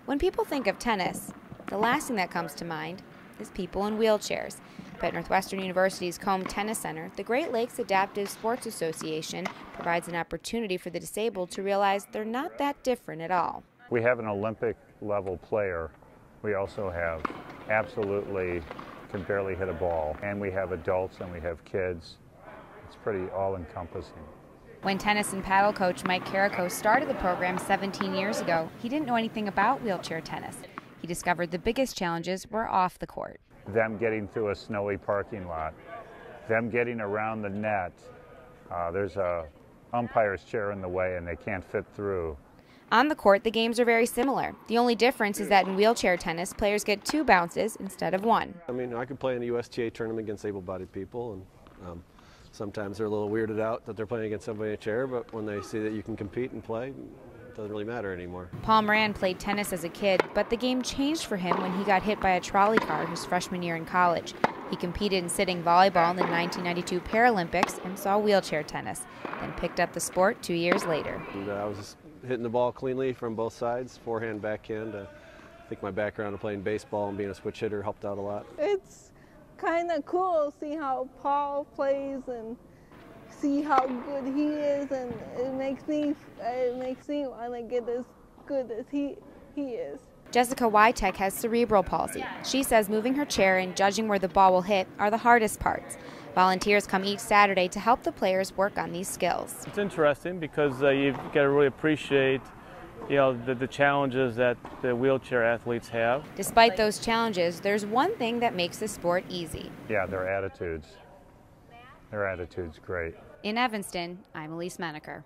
When people think of tennis, the last thing that comes to mind is people in wheelchairs. But at Northwestern University's Combe Tennis Center, the Great Lakes Adaptive Sports Association provides an opportunity for the disabled to realize they're not that different at all. We have an Olympic level player. We also have absolutely can barely hit a ball. And we have adults and we have kids. It's pretty all-encompassing. When tennis and paddle coach Mike Carrico started the program 17 years ago, he didn't know anything about wheelchair tennis. He discovered the biggest challenges were off the court. Them getting through a snowy parking lot, them getting around the net. There's a umpire's chair in the way and they can't fit through. On the court, the games are very similar. The only difference is that in wheelchair tennis, players get 2 bounces instead of 1. I mean, I could play in a USTA tournament against able-bodied people, and sometimes they're a little weirded out that they're playing against somebody in a chair, but when they see that you can compete and play, it doesn't really matter anymore. Paul Moran played tennis as a kid, but the game changed for him when he got hit by a trolley car his freshman year in college. He competed in sitting volleyball in the 1992 Paralympics and saw wheelchair tennis, then picked up the sport 2 years later. And, I was just hitting the ball cleanly from both sides, forehand, backhand. I think my background of playing baseball and being a switch hitter helped out a lot. It's kind of cool to see how Paul plays and see how good he is, and it makes me want to get as good as he is. Jessica Wytek has cerebral palsy. She says moving her chair and judging where the ball will hit are the hardest parts. Volunteers come each Saturday to help the players work on these skills. It's interesting because you've got to really appreciate the challenges that the wheelchair athletes have. Despite those challenges, there's one thing that makes the sport easy. Yeah, their attitudes. Their attitude's great. In Evanston, I'm Elise Menaker.